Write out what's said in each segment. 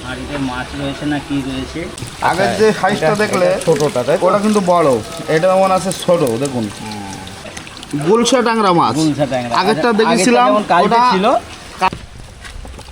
হাঁড়িতে মাছ রয়েছে না কি রয়েছে। আগের যে সাইজটা দেখলে ছোটটা তাই ওটা কিন্তু বড়, এটা যেমন আছে ছোট। দেখুন গুলশা ট্যাংরা মাছ, গুলশা ট্যাংরা আগেরটা দেখেছিলাম ওটা ছিল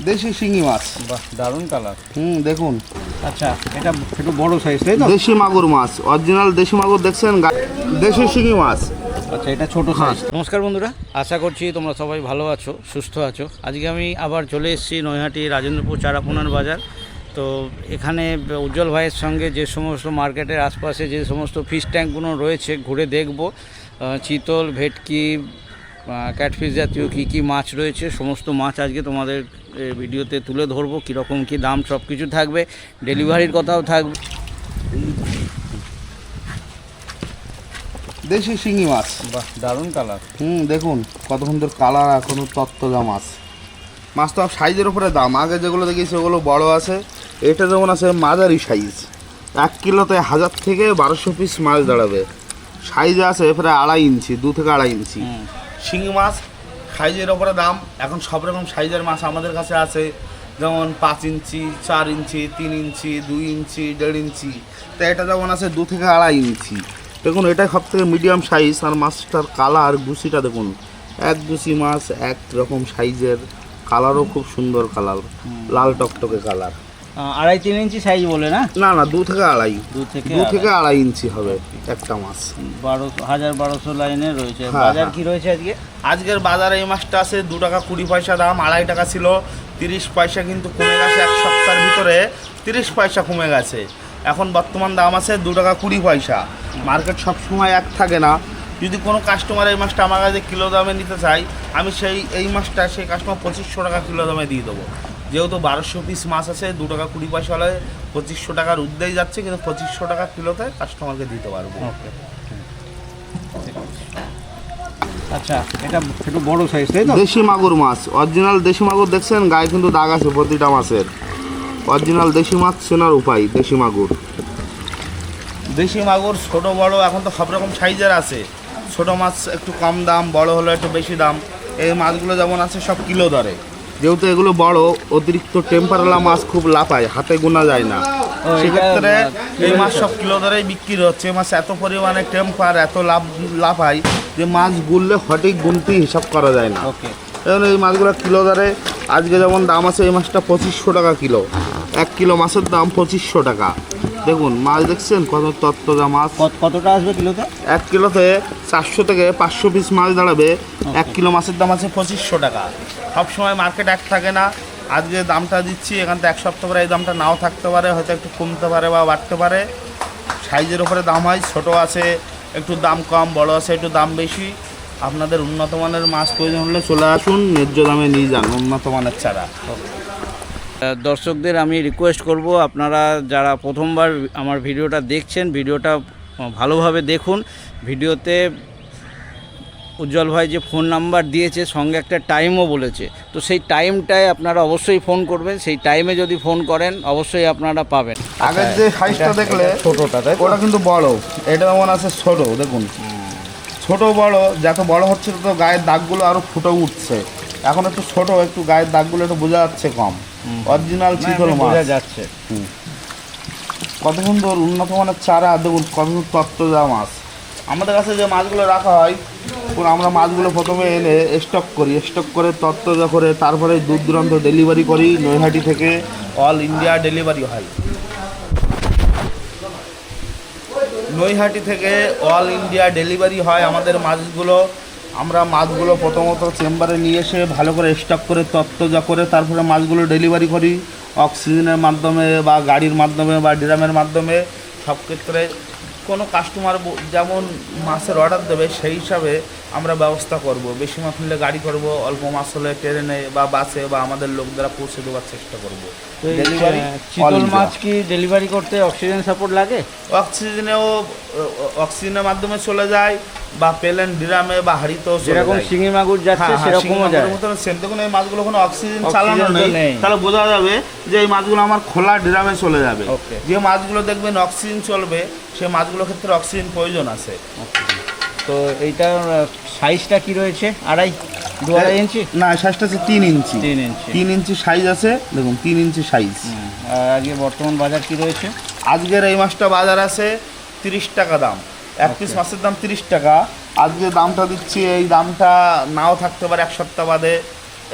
দেশি শিঙি মাছ। বাহ, দারুণ কালার। দেখুন আচ্ছা, এটা একটু বড় সাইজ তাই তো? দেশি মাগুর মাছ, অরিজিনাল দেশি মাগুর দেখছেন, দেশি শিঙি মাছ। আচ্ছা, এটা ছোট সাইজ। নমস্কার বন্ধুরা, আশা করছি তোমরা সবাই ভালো আছো, সুস্থ আছো। আজকে আমি আবার চলে এসেছি নৈহাটি রাজেন্দ্রপুর চারাপোনার বাজার। তো এখানে উজ্জ্বল ভাইয়ের সঙ্গে যে সমস্ত মার্কেটের আশপাশে যে সমস্ত ফিশ ট্যাঙ্কগুলো রয়েছে ঘুরে দেখব। চিতল, ভেটকি, ক্যাটফিশ জাতীয় কী কী মাছ রয়েছে, সমস্ত মাছ আজকে তোমাদের ভিডিওতে তুলে ধরবো। কীরকম কী দাম সব কিছু থাকবে, ডেলিভারির কথাও থাকবে। দেশি শিঙি মাছ, বাহ, দারুণ কালার। দেখুন কত সুন্দর কালার, এখনো তত্ত্বজা মাছ। মাছ তো সাইজের উপরে দাম। আগে যেগুলো দেখেছি ওগুলো বড় আছে, এটা যেমন আছে মাঝারি সাইজ। 1 কিলোতে 1000 থেকে 1200 পিস মাছ দাঁড়াবে। সাইজ আছে প্রায় 2.5 ইঞ্চি, 2 থেকে 2.5 ইঞ্চি। শিঙি মাছ সাইজের ওপরে দাম। এখন সব রকম সাইজের মাছ আমাদের কাছে আছে, যেমন 5 ইঞ্চি, 4 ইঞ্চি, 3 ইঞ্চি, 2 ইঞ্চি, 1.5 ইঞ্চি। তো এটা যেমন আছে 2 থেকে 2.5 ইঞ্চি। দেখুন এটাই সব থেকে মিডিয়াম সাইজ। আর মাছটার কালার, গুছিটা দেখুন, এক গুছি মাছ এক রকম সাইজের, কালারও খুব সুন্দর কালার, লাল টকটকে কালার। 2.5-3 ইঞ্চি সাইজ বলে না? না না, 2 থেকে 2.5, 2 থেকে 2.5 ইঞ্চি হবে একটা মাছ। 1200 লাইনে রয়েছে। হ্যাঁ, বাজার হ্যাঁ। কি রয়েছে আজকে? আজকের বাজারে এই মাছটা আছে 2 টাকা 20 পয়সা দাম। 2.5 টাকা ছিল, 30 পয়সা কিন্তু কমে গেছে। এক সপ্তাহের ভিতরে 30 পয়সা কমে গেছে। এখন বর্তমান দাম আছে 2 টাকা 20 পয়সা। মার্কেট সবসময় এক থাকে না। যদি কোনো কাস্টমার এই মাছটা আমার কাছে কিলো দামে নিতে চাই, আমি এই মাছটা সেই কাস্টমার 2500 টাকা কিলো দামে দিয়ে দেবো। যেহেতু 1200 পিস মাছ আছে, 2 টাকা 20 পয়সা হলে 2500 টাকার ঊর্ধ্বেই যাচ্ছে, কিন্তু 2500 টাকা কিলোতে কাস্টমারকে দিতে পারবো। ওকে। আচ্ছা, এটা একটু বড় সাইজ তাই তো? দেশি মাগুর মাছ, অরিজিনাল দেশি মাগুর দেখছেন, গায়ে কিন্তু দাগ আছে প্রতিটা মাছের। অরিজিনাল দেশি মাছ চেনার উপায়, দেশি মাগুর। দেশি মাগুর ছোট বড় এখন তো সব রকম সাইজের আছে। ছোট মাছ একটু কম দাম, বড় হলো একটু বেশি দাম। এই মাছগুলো যেমন আছে সব কিলো দরে। যেহেতু এগুলো বড়, অতিরিক্ত টেম্পারওয়ালা মাছ খুব লাফায়, হাতে গোনা যায় না। সেক্ষেত্রে এই মাছ সব কিলো দরেই বিক্রি হচ্ছে। মাছ এত পরিমাণে টেম্পার, এত লাফায় যে মাছ গুললে সঠিক গুনতি হিসাব করা যায় না। ওকে। এবং এই মাছগুলো কিলো দরে আজকে যেমন দাম আছে, এই মাছটা 2500 টাকা কিলো। 1 কিলো মাছের দাম 2500 টাকা। দেখুন মাছ দেখছেন কত তত্ত্বজা মাছ। কতটা আসবে কিলোতে? 1 কিলোতে 400 থেকে 500 পিস মাছ দাঁড়াবে। 1 কিলো মাছের দাম আছে 2500 টাকা। সবসময় মার্কেট এক থাকে না। আজকে দামটা দিচ্ছি, এখান থেকে 1 সপ্তাহ পরে এই দামটা নাও থাকতে পারে, হয়তো একটু কমতে পারে বা বাড়তে পারে। সাইজের ওপরে দাম হয়। ছোট আছে একটু দাম কম, বড় আছে একটু দাম বেশি। আপনাদের উন্নত মানের মাছ প্রয়োজন হলে চলে আসুন, ন্যায্য দামে নিয়ে যান উন্নত মানের চারা। দর্শকদের আমি রিকোয়েস্ট করব, আপনারা যারা প্রথমবার আমার ভিডিওটা দেখছেন, ভিডিওটা ভালোভাবে দেখুন। ভিডিওতে উজ্জ্বল ভাই যে ফোন নাম্বার দিয়েছে, সঙ্গে একটা টাইমও বলেছে। তো সেই টাইমটায় আপনারা অবশ্যই ফোন করবেন। সেই টাইমে যদি ফোন করেন অবশ্যই আপনারা পাবেন। আগের যে সাইজটা দেখলে ছোটোটা তাই ওটা কিন্তু বড়, এটা যেমন আছে ছোট। দেখুন ছোট বড়, যত বড় হচ্ছে তত গায়ের দাগগুলো আরো ফুটে উঠছে। এখন একটু ছোট, একটু গায়ের দাগগুলো একটু বোঝা যাচ্ছে কম। অরিজিনাল চিতল মাছ বোঝা যাচ্ছে। কত সুন্দর উন্নত মানের চারা। দেখুন কত সুন্দর তত্ত্বজা মাছ। আমাদের কাছে যে মাছগুলো রাখা হয়, আমরা মাছগুলো প্রথমে এনে স্টক করি, স্টক করে তত্ত্বজা করে তারপরে দূর দূরান্ত ডেলিভারি করি। নৈহাটি থেকে অল ইন্ডিয়া ডেলিভারি হয়। নৈহাটি থেকে অল ইন্ডিয়া ডেলিভারি হয় আমাদের মাছগুলো। আমরা মাছগুলো প্রথমত চেম্বারে নিয়ে এসে ভালো করে স্টক করে তত্ত্বজা করে তারপরে মাছগুলো ডেলিভারি করি অক্সিজেনের মাধ্যমে বা গাড়ির মাধ্যমে বা ড্রামের মাধ্যমে। সব ক্ষেত্রে কোনো কাস্টমার যেমন মাছের অর্ডার দেবে সেই হিসাবে আমরা ব্যবস্থা করব। বেশি মাছ নিলে গাড়ি করব, অল্প মাছ হলে ট্রেনে বা বাসে বা আমাদের লোক দ্বারা পৌঁছে দেওয়ার চেষ্টা করব। ডেলিভারি চিতল মাছ কি ডেলিভারি করতে অক্সিজেন সাপোর্ট লাগে? অক্সিজেনের মাধ্যমে চলে যায় বা প্লেন ড্রামে বা হাড়িতেও যেরকম শিঙি মাগুর যাচ্ছে সেরকমও যায়। সেম। দেখুন এই মাছগুলো কোনো অক্সিজেন চালানো নেই, তাহলে বোঝা যাবে যে এই মাছগুলো আমার খোলা ড্রামে চলে যাবে। যে মাছগুলো দেখবেন অক্সিজেন চলবে সেই মাছগুলোর ক্ষেত্রে অক্সিজেন প্রয়োজন আছে। তো এইটার সাইজটা কি রয়েছে? 2.5 2.5 ইঞ্চি? না, সাইজটা আছে 3 ইঞ্চি। 3 ইঞ্চি। 3 ইঞ্চি সাইজ আছে, দেখুন 3 ইঞ্চি সাইজ। আর আজকে বর্তমান বাজার কি রয়েছে? আজকের এই মাছটা বাজার আছে 30 টাকা দাম। এক পিস মাছের দাম 30 টাকা। আজকে দামটা দিচ্ছি, এই দামটা নাও থাকতে পারে এক সপ্তাহ বাদে,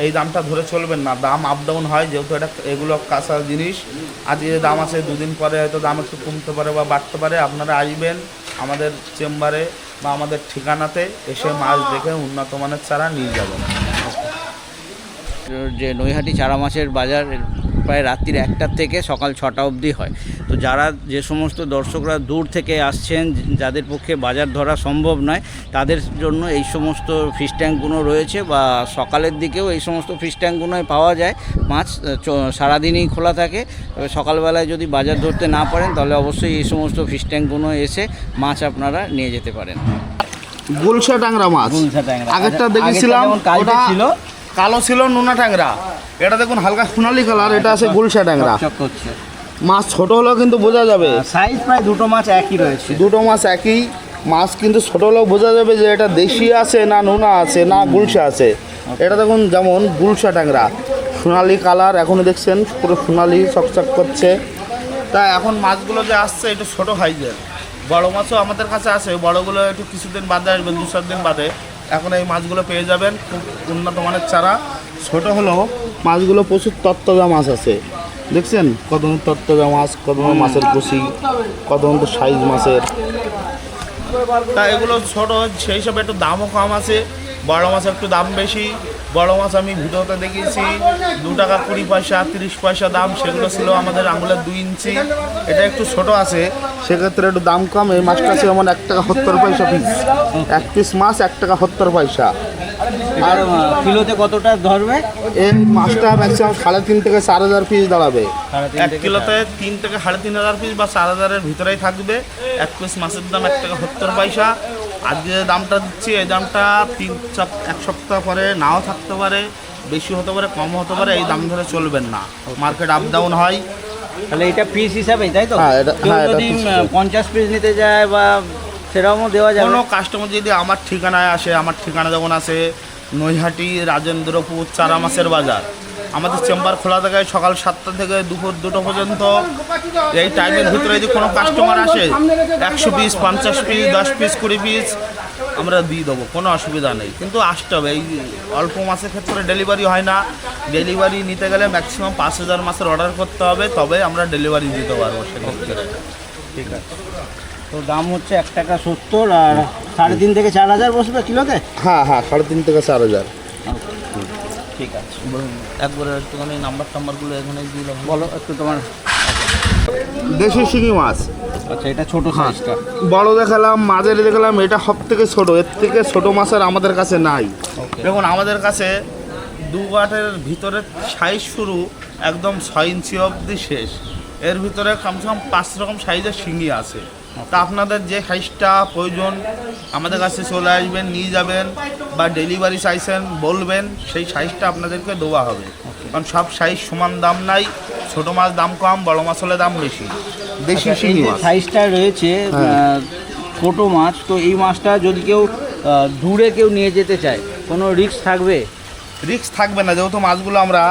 এই দামটা ধরে চলবেন না, দাম আপ ডাউন হয় যেহেতু এগুলো কাঁচা জিনিস। আজকে দাম আছে, দুদিন পরে হয়তো দাম একটু কমতে পারে বা বাড়তে পারে। আপনারা আসবেন আমাদের চেম্বারে বা আমাদের ঠিকানাতে, এসে মাছ দেখে উন্নত মানের চারা নিয়ে যাবেন। যে নৈহাটি চারা মাছের বাজার প্রায় রাত্রির 1টার থেকে সকাল 6টা অবধি হয়। তো যারা যে সমস্ত দর্শকরা দূর থেকে আসছেন, যাদের পক্ষে বাজার ধরা সম্ভব নয়, তাদের জন্য এই সমস্ত ফিশ ট্যাঙ্কগুলো রয়েছে, বা সকালের দিকেও এই সমস্ত ফিশ ট্যাঙ্কগুলোয় পাওয়া যায় মাছ। সারাদিনই খোলা থাকে। সকালবেলায় যদি বাজার ধরতে না পারেন তাহলে অবশ্যই এই সমস্ত ফিশ ট্যাঙ্কগুলো এসে মাছ আপনারা নিয়ে যেতে পারেন। গুলশা ট্যাংরা মাছ আগেরটা দেখেছিলাম, ওটা ছিল কালো ছিল, নোনা ট্যাংরা। এটা দেখুন হালকা সোনালি কালার, এটা আছে গুলশা ট্যাংরা। মাছ ছোট হলেও কিন্তু বোঝা যাবে, সাইজ প্রায় দুটো মাছ একই রয়েছে। দুটো মাছ একই মাছ, কিন্তু ছোট হলেও বোঝা যাবে যে এটা দেশি আছে না নোনা আছে না গুলশা আছে। এটা দেখুন যেমন গুলশা ট্যাংরা, সোনালি কালার, এখনও দেখছেন পুরো সোনালি চকচক করছে। তা এখন মাছগুলো যে আসছে একটু ছোটো সাইজের, বড় মাছও আমাদের কাছে আছে, বড়গুলো একটু কিছুদিন বাদে আসবে, 2-4 দিন বাদে। এখন এই মাছগুলো পেয়ে যাবেন, খুব উন্নত মানের চারা। ছোট হলেও মাছগুলো প্রচুর তত্ত্বজা মাছ আছে, দেখছেন কত তত্ত্বজা মাছ, কত মাছের কুচি, কত সাইজ মাছের। তা এগুলো ছোট, সেই হিসাবে একটু দামও কম আছে। বড় মাছ একটু দাম বেশি। বড় মাছ আমি ভিডিওতে দেখিয়েছি 2 টাকা 20 পয়সা 30 পয়সা দাম, সেগুলো ছিল আমাদের আঙুলের 2 ইঞ্চি। এটা একটু ছোট আছে, সেক্ষেত্রে একটু দাম কম। এই মাছটা আছে যেমন 1 টাকা 70 পয়সা পিস, এক পিস মাছ 1 টাকা 70 পয়সা। আর কিলোতে কতটা ধরবে? এই মাছটা ম্যাক্সিমাম 3.5 থেকে 4,000 পিস দাঁড়াবে। 1 কিলোতে 3 থেকে 3,500 পিস বা 4,000-এর ভিতরেই থাকবে। এক পিস মাছের দাম 1 টাকা 70 পয়সা। আজকে যে দামটা দিচ্ছি, এই দামটা 1 সপ্তাহ পরে নাও থাকতে পারে, বেশি হতে পারে, কম হতে পারে। এই দাম ধরে চলবেন না, মার্কেট আপ ডাউন হয়। তাহলে এটা পিস হিসাবেই, তাই তো? হ্যাঁ, কেউ যদি 50 পিস নিতে যায় বা সেরকমও দেওয়া যাবে? কোনো কাস্টমার যদি আমার ঠিকানায় আসে, আমার ঠিকানা যেমন আছে নৈহাটি রাজেন্দ্রপুর চারা মাছের বাজার। আমাদের চেম্বার খোলা থাকে সকাল 7টা থেকে দুপুর 2টো পর্যন্ত। এই টাইমের ভিতরে যদি কোনো কাস্টমার আসে 100 পিস 50 পিস 10 পিস 20 পিস আমরা দিয়ে দেবো, কোনো অসুবিধা নেই। কিন্তু আসতে হবে, এই অল্প মাছের ক্ষেত্রে ডেলিভারি হয় না। ডেলিভারি নিতে গেলে ম্যাক্সিমাম 5,000 মাছের অর্ডার করতে হবে, তবে আমরা ডেলিভারি দিতে পারবো সেক্ষেত্রে। ঠিক আছে। তো দাম হচ্ছে 1 টাকা 70, আর 3.5 থেকে 4,000 বসবে কিলোতে? হ্যাঁ হ্যাঁ, 3.5 থেকে 4,000। ঠিক আছে, একবারে একটুখানি টাম্বারগুলো এখানে দিয়ে দেবো। বলো একটু তোমার। দেশি শিঙি মাছ। আচ্ছা, এটা ছোটো সাইজটা। বড় দেখালাম, মাঝারি দেখালাম, এটা সব থেকে ছোট। এর থেকে ছোট মাছ আর আমাদের কাছে নাই। দেখুন আমাদের কাছে 2 গাঁটের ভিতরে সাইজ শুরু, একদম 6 ইঞ্চি অবধি শেষ। এর ভিতরে কমসে কম 5 রকম সাইজের শিঙি আছে। তা আপনাদের যে সাইজটা প্রয়োজন আমাদের কাছে চলে আসবেন, নিয়ে যাবেন, বা ডেলিভারি চাইছেন বলবেন, সেই সাইজটা আপনাদেরকে দেওয়া হবে। কারণ সব সাইজ সমান দাম নাই, ছোট মাছ দাম কম, বড় মাছ হলে দাম বেশি। দেশি শিঙি মাছ সাইজটা রয়েছে ছোট মাছ। তো এই মাছটা যদি কেউ দূরে কেউ নিয়ে যেতে চায়, কোনো রিস্ক থাকবে? রিস্ক থাকবে না, যেহেতু মাছগুলো আমরা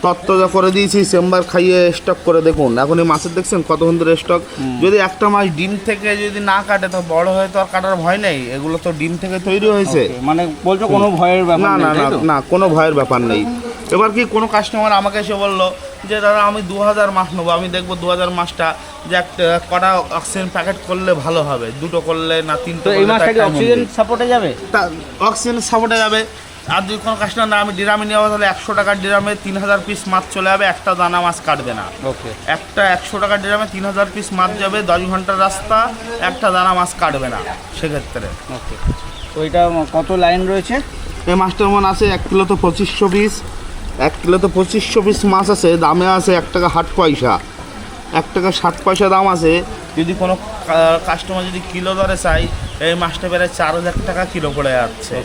তত্ত্বজা করে দিয়েছি, চেম্বার খাইয়ে স্টক করে। দেখুন এখন এই মাছের দেখছেন কত সুন্দর স্টক। যদি একটা মাছ ডিম থেকে যদি না কাটে তো বড় হয়ে তো আর কাটার ভয় নেই, এগুলো তো ডিম থেকে তৈরি হয়েছে। মানে বলছো কোনো ভয়ের ব্যাপার না নেই? না না না, কোনো ভয়ের ব্যাপার নেই। এবার কি কোনো কাস্টমার আমাকে এসে বললো যে দাদা আমি 2000 মাছ নেবো, আমি দেখবো 2000 মাছটা যে একটা কটা অক্সিজেন প্যাকেট করলে ভালো হবে, 2টো করলে না 3টো। এই মাছটা কি অক্সিজেন সাপোর্টে যাবে? অক্সিজেন সাপোর্টে যাবে। আর যদি কোনো কাস্টমার না আমি ডিরামে নেওয়া, তাহলে 100 টাকার ডিরামে 3000 পিস মাছ চলে যাবে, একটা দানা মাছ কাটবে না। ওকে, একটা 100 টাকার ডিরামে 3000 পিস মাছ যাবে, 10 ঘন্টার রাস্তা, একটা দানা মাছ কাটবে না সেক্ষেত্রে। ওকে। তো এটা কত লাইন রয়েছে? এই মাছটার মনে আছে 1 কিলোতে 2500 পিস। 1 কিলোতে 2500 পিস মাছ আছে, দামে আছে 1 টাকা 60 পয়সা। 1 টাকা 60 পয়সা দাম আছে। যদি কোনো কাস্টমার যদি কিলো দরে চাই, এই মাছটা প্রায় 4,000 টাকা কিলো পড়ে যাচ্ছে।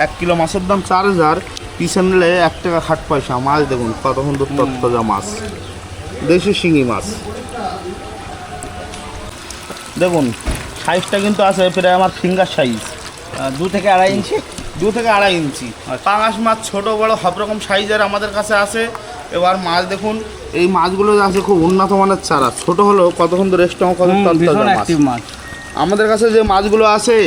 1 কিলো মাছের দাম 4,000, পিসে নিলে 1 টাকা 60 পয়সা। মাছ দেখুন কত সুন্দর তত্ত্বজা মাছ, দেশি শিঙি মাছ। দেখুন সাইজটা কিন্তু আছে প্রায় আমার ফিঙ্গার সাইজ, 2 থেকে 2.5 ইঞ্চি। 2 2 থেকে 2.5 ইঞ্চি। পাঙাশ মাছ ছোট বড় সব রকম সাইজের আমাদের কাছে আছে। এবার মাছ দেখুন, এই মাছগুলো আছে খুব উন্নত মানের চারা, ছোট হলেও কতক্ষণ ধরে স্ট্রং, কত তরতাজা মাছ। আমাদের কাছে যে মাছগুলো আছে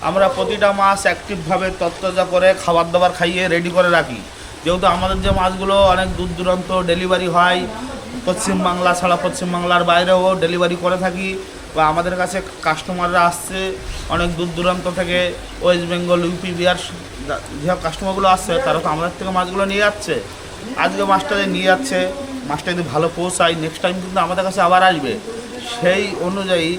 আমরা প্রতিটা মাছ অ্যাক্টিভভাবে তরতাজা করে খাবার দাবার খাইয়ে রেডি করে রাখি। যেহেতু আমাদের যে মাছগুলো অনেক দূর দূরান্ত ডেলিভারি হয়, পশ্চিমবাংলা ছাড়া পশ্চিমবাংলার বাইরেও ডেলিভারি করে থাকি, বা আমাদের কাছে কাস্টমাররা আসছে অনেক দূর দূরান্ত থেকে, ওয়েস্ট বেঙ্গল, ইউপি, বিহার, যেসব কাস্টমারগুলো আসছে তারা তো আমাদের থেকে মাছগুলো নিয়ে যাচ্ছে। আজকে মাছটা যে নিয়ে যাচ্ছে, মাছটা যদি ভালো পৌঁছায় নেক্সট টাইম কিন্তু আমাদের কাছে আবার আসবে। সেই অনুযায়ী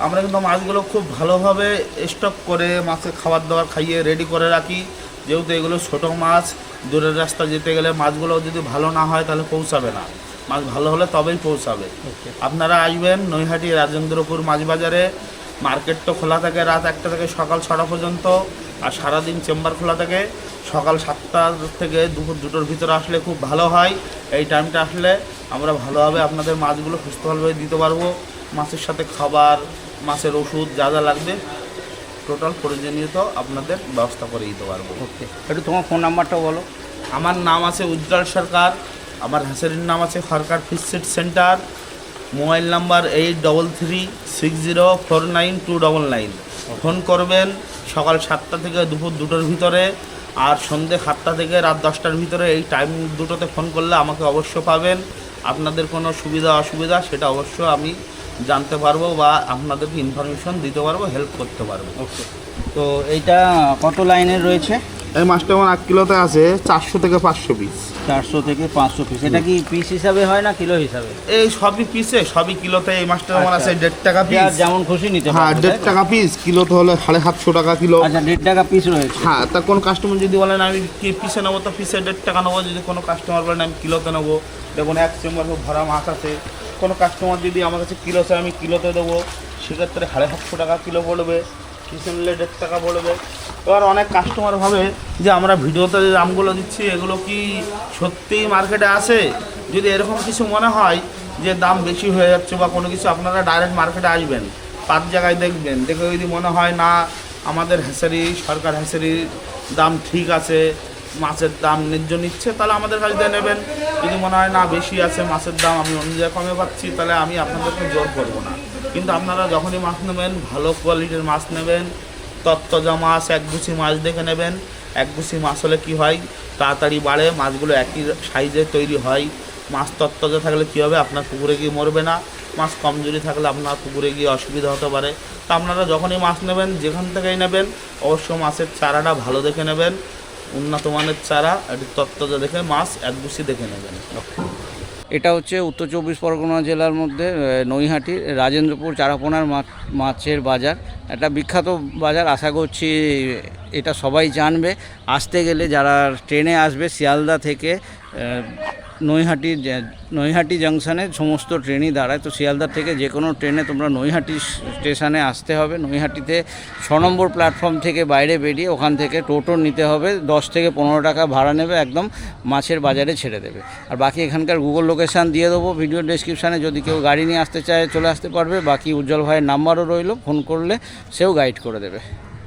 আমরা কিন্তু মাছগুলো খুব ভালোভাবে স্টক করে মাছের খাবার দাবার খাইয়ে রেডি করে রাখি। যেহেতু এগুলো ছোটো মাছ, দূরের রাস্তা যেতে গেলে মাছগুলো যদি ভালো না হয় তাহলে পৌঁছাবে না, মাছ ভালো হলে তবেই পৌঁছাবে। আপনারা আসবেন নৈহাটি রাজেন্দ্রপুর মাছ বাজারে। মার্কেট তো খোলা থাকে রাত 1টা থেকে সকাল 6টা পর্যন্ত, আর সারাদিন চেম্বার খোলা থাকে। সকাল 7টা থেকে দুপুর 2টোর ভিতরে আসলে খুব ভালো হয়। এই টাইমটা আসলে আমরা ভালোভাবে আপনাদের মাছগুলো সুস্থভাবে দিতে পারবো। মাছের সাথে খাবার, মাছের ওষুধ যা যা লাগবে টোটাল প্রয়োজনীয়ত আপনাদের ব্যবস্থা করে দিতে পারবো। ওকে, একটু তোমার ফোন নাম্বারটা বলো। আমার নাম আছে উজ্জ্বল সরকার, আমার হ্যাচারির নাম আছে Sarkar fish seed centre. Mobile number 8360492299। Phone করবেন সকাল 7টা থেকে দুপুর 2টোর ভিতরে, আর সন্ধ্যে 7টা থেকে রাত 10টার ভিতরে। এই টাইম দুটোতে ফোন করলে আমাকে অবশ্য পাবেন। আপনাদের কোনো সুবিধা অসুবিধা সেটা অবশ্য আমি জানতে পারবো বা আপনাদেরকে ইনফরমেশন দিতে পারবো, হেল্প করতে পারবো। ওকে, তো এইটা কত লাইনের রয়েছে? এই মাছটা আমার 1 কিলোতে আছে 400 থেকে 500 পিস। 400 থেকে 500 পিস। এটা কি পিস হিসাবে হয় না কিলো হিসাবে? এই সবই পিসে, সবই কিলোতে। এই মাছটা আমার আছে 1.5 টাকা পিস। যেমন খুশি নিতে হ্যাঁ, পারবে। 1.5 টাকা পিস, কিলোতে হলে 750 টাকা কিলো। আচ্ছা, 1.5 টাকা পিস রয়েছে। হ্যাঁ, তা কোন কাস্টমার যদি বলেন আমি কি পিসে নেবো, তো পিসে 1.5 টাকা নেবো। যদি কোনো কাস্টমার বলেন আমি কিলোতে নেবো, দেখুন এক চেম্বার ভরা মাছ আছে। কোনো কাস্টমার যদি আমার কাছে কিলো চাই আমি কিলোতে দেবো, সেক্ষেত্রে 750 টাকা কিলো পড়বে। পিসে নিলে 1.5 টাকা পড়বে। এবার অনেক কাস্টমার ভাবে যে আমরা ভিডিওতে যে দামগুলো দিচ্ছি এগুলো কি সত্যিই মার্কেটে আছে। যদি এরকম কিছু মনে হয় যে দাম বেশি হয়ে যাচ্ছে বা কোনো কিছু, আপনারা ডাইরেক্ট মার্কেটে আসবেন, 5 জায়গায় দেখবেন। দেখে যদি মনে হয় না আমাদের হ্যাচারি, সরকার হ্যাচারির দাম ঠিক আছে, মাছের দাম ন্যায্য নিচ্ছে, তাহলে আমাদের কাছ থেকে নেবেন। যদি মনে হয় না বেশি আছে মাছের দাম, আমি অন্য জায়গায় কমে পাচ্ছি, তাহলে আমি আপনাদেরকে জোর করবো না। কিন্তু আপনারা যখনই মাছ নেবেন ভালো কোয়ালিটির মাছ নেবেন, তরতাজা মাছ, একগুছি মাছ দেখে নেবেন। একগুছি মাছ হলে কী হয়, তাড়াতাড়ি বাড়ে, মাছগুলো একই সাইজে তৈরি হয়। মাছ তরতাজা থাকলে কী হবে, আপনার পুকুরে গিয়ে মরবে না। মাছ কমজোরি থাকলে আপনার পুকুরে গিয়ে অসুবিধা হতে পারে। তা আপনারা যখনই মাছ নেবেন যেখান থেকেই নেবেন অবশ্য মাছের চারাটা ভালো দেখে নেবেন, উন্নত মানের চারা, একটু তরতাজা দেখে মাছ একগুছি দেখে নেবেন। এটা হচ্ছে উত্তর 24 পরগনা জেলার মধ্যে নৈহাটি রাজেন্দ্রপুর চারাপোনার মাছের বাজার। একটা বিখ্যাত বাজার, আশা করছি এটা সবাই জানবে। আসতে গেলে যারা ট্রেনে আসবে শিয়ালদা থেকে নৈহাটি জাংশনে সমস্ত ট্রেনই দাঁড়ায়, তো শিয়ালদা থেকে যে কোনো ট্রেনে তোমরা নৈহাটি স্টেশনে আসতে হবে। নৈহাটিতে 6 নম্বর প্ল্যাটফর্ম থেকে বাইরে বেরিয়ে ওখান থেকে টোটো নিতে হবে, 10 থেকে 15 টাকা ভাড়া নেবে, একদম মাছের বাজারে ছেড়ে দেবে। আর বাকি এখানকার গুগল লোকেশান দিয়ে দেবো ভিডিও ডেসক্রিপশানে, যদি কেউ গাড়ি নিয়ে আসতে চায় চলে আসতে পারবে। বাকি উজ্জ্বল ভাইয়ের নাম্বারও রইল, ফোন করলে সেও গাইড করে দেবে।